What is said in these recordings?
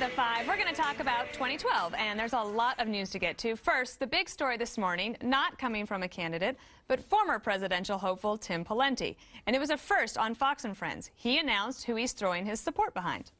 the 5. We're going to talk about 2012, and there's a lot of news to get to. First, the big story this morning, not coming from a candidate, but former presidential hopeful Tim Pawlenty. And it was a first on Fox & Friends. He announced who he's throwing his support behind.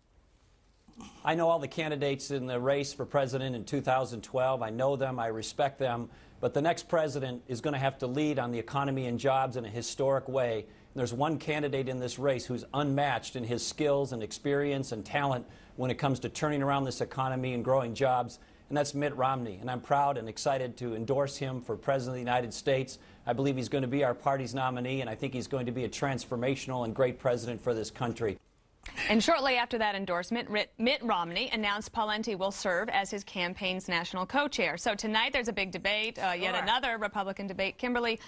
I know all the candidates in the race for president in 2012. I know them, I respect them, but the next president is going to have to lead on the economy and jobs in a historic way. And there's one candidate in this race who's unmatched in his skills and experience and talent when it comes to turning around this economy and growing jobs, and that's Mitt Romney. And I'm proud and excited to endorse him for President of the United States. I believe he's going to be our party's nominee, and I think he's going to be a transformational and great president for this country. And shortly after that endorsement, Mitt Romney announced Pawlenty will serve as his campaign's national co-chair. So tonight there's a big debate, yet another Republican debate. Kimberly,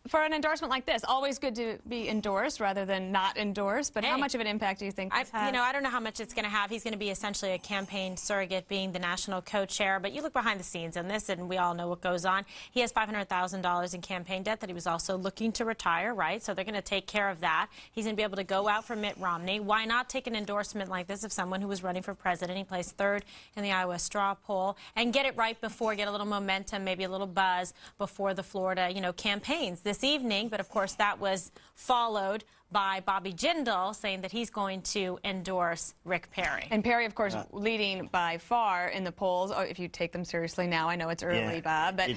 for an endorsement like this, always good to be endorsed rather than not endorsed, but how much of an impact do you think this has? You know, I don't know how much it's going to have. He's going to be essentially a campaign surrogate, being the national co-chair, but you look behind the scenes on this, and we all know what goes on. He has $500,000 in campaign debt that he was also looking to retire, right? So they're going to take care of that. He's going to be able to go out for Mitt Romney. Why not take an endorsement like this of someone who was running for president? He placed third in the Iowa straw poll, and get it right before, get a little momentum, maybe a little buzz before the Florida, campaigns this evening. But of course, that was followed by Bobby Jindal saying that he's going to endorse Rick Perry. And Perry, of course, leading by far in the polls. Oh, if you take them seriously now, I know it's early, Bob, but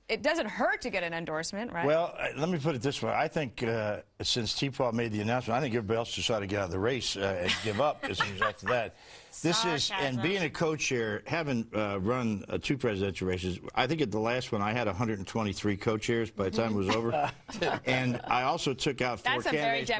it doesn't hurt to get an endorsement, right? Well, let me put it this way. I think since T-Paul made the announcement, I think everybody else decided to get out of the race and give up as soon as after that. This is, and being a co-chair, having run 2 presidential races, I think at the last one I had 123 co-chairs by the time it was over. And I also took out 4 candidates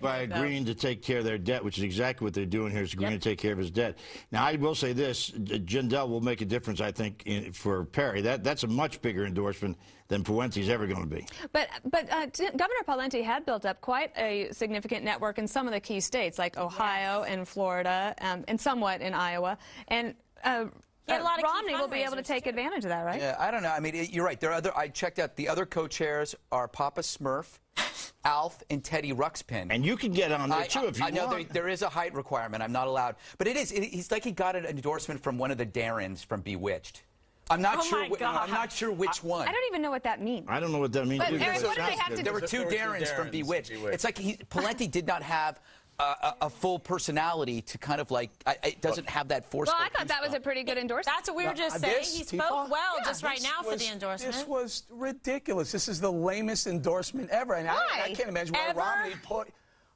by agreeing to take care of their debt, which is exactly what they're doing here, is agreeing to take care of his debt. Now, I will say this, Jindal will make a difference, I think, for Perry. That's a much bigger endorsement than Pawlenty's ever going to be. But Governor Pawlenty had built up quite a significant network in some of the key states, like Ohio and Florida, and somewhat in Iowa. And Romney will be able to take advantage of that, right? Yeah, I don't know. I mean, you're right. There are other. I checked out the other co-chairs are Papa Smurf, Alf, and Teddy Ruxpin. And you can get on there too if you want. I know there is a height requirement. I'm not allowed. But he's like he got an endorsement from one of the Darrens from Bewitched. I'm not sure. I'm not sure which one. I don't even know what that means. I don't know what that means. But Eric, what do they have to do? There were 2 Darrens from Bewitched. It's like Pawlenty did not have a full personality to kind of like, it doesn't have that force. Well, I thought that was a pretty good endorsement. That's what we were just saying. He spoke well just right now for the endorsement. This was ridiculous. This is the lamest endorsement ever. And I can't imagine why Romney put...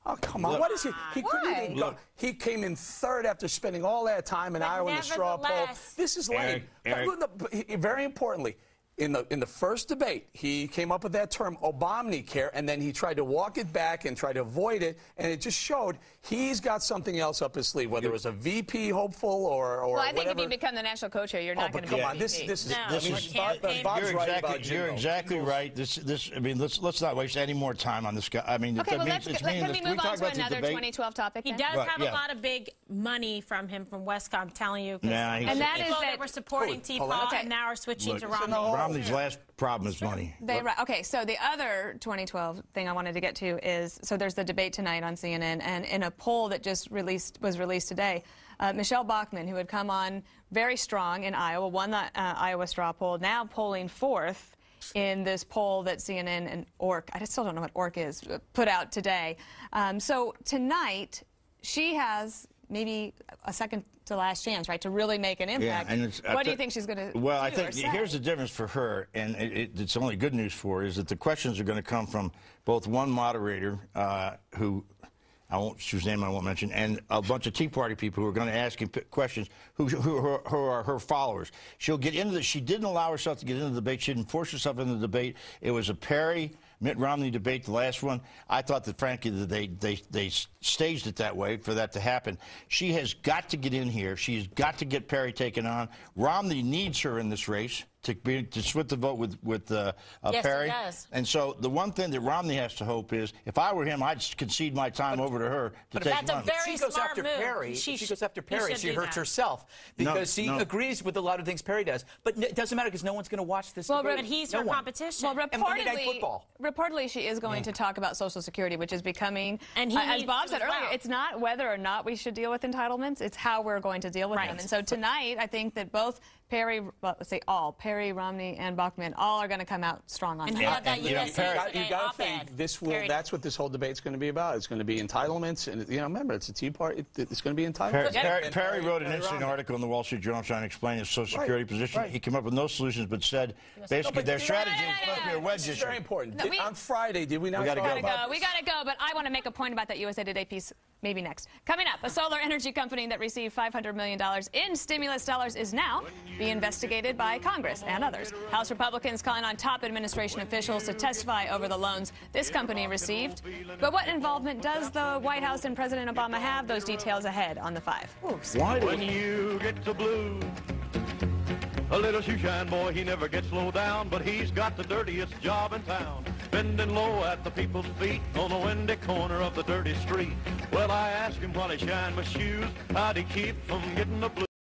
Oh, come on. What is he? He couldn't even go. He came in 3rd after spending all that time in Iowa in the straw poll. This is lame. Very importantly, in the first debate, he came up with that term, Obamacare, and then he tried to walk it back and try to avoid it, and it just showed he's got something else up his sleeve, whether it was a VP hopeful or well, I think whatever. if you become the national co-chair, you're not going to be a VP. This is you're exactly right. I mean, let's not waste any more time on this guy. I mean, okay, well, can we move on to another 2012 topic? He does have a lot of big money from him from Westcott, I'm telling you. And that is that we're supporting T-Paul and now are switching to Romney. Romney's last problem is money. Okay, so the other 2012 thing I wanted to get to is, so there's the debate tonight on CNN, and in a poll that just was released today, Michelle Bachmann, who had come on very strong in Iowa, won the Iowa straw poll, now polling 4th in this poll that CNN and ORC, I still don't know what ORC is, put out today. So tonight, she has maybe a second to last chance, right, to really make an impact. Yeah, and what do you think she's going to do? Well, I think here's the difference for her, and it's only good news for her, is that the questions are going to come from both one moderator, who whose name I won't mention, and a bunch of Tea Party people who are going to ask him questions who are her followers. She'll get into the, she didn't allow herself to get into the debate. She didn't force herself into the debate. It was a Perry-Mitt Romney debate, the last one. I thought that, frankly, they staged it that way for that to happen. She has got to get in here. She's got to get Perry taken on. Romney needs her in this race. to split the vote with Yes, Perry. he does. And so the one thing that Romney has to hope is, if I were him, I'd concede my time over to her to take that's a money. very She goes smart after move. Perry. She She goes after he Perry. should She do hurts that. herself because she No. agrees with a lot of things Perry does. But it doesn't matter because no one's going to watch this debate. But he's no her one. competition. Well, And Monday Night Football. reportedly, she is going to talk about Social Security, which is becoming, And he as needs Bob to said as earlier, well. it's not whether or not we should deal with entitlements, it's how we're going to deal with them. And so tonight, I think that both Perry, well, let's say all, Perry, Romney, and Bachmann, all are going to come out strong on And that. he had that And, you know, USA Perry- Today You got to op-ed. think this will. Perry- That's what this whole debate's going to be about. It's going to be entitlements, and remember, it's a Tea Party. It's going to be entitlements. Perry wrote an interesting article in the Wall Street Journal trying to explain his Social Security position. right. He came up with no solutions, but said basically their strategy is supposed to be a wedge This is issue. very important. No, On Friday, did we not? We gotta talk go. about We got to go, but I want to make a point about that USA Today piece maybe next. Coming up, a solar energy company that received $500 million in stimulus dollars is now being investigated by Congress and others. House Republicans calling on top administration officials to testify over the loans this company received. But what involvement does the White House and President Obama have? Those details ahead on The Five. When you get the blues, a little shoeshine boy, he never gets low down, but he's got the dirtiest job in town, bending low at the people's feet on the windy corner of the dirty street. Well, I asked him while he shined my shoes, how'd he keep from getting the blues?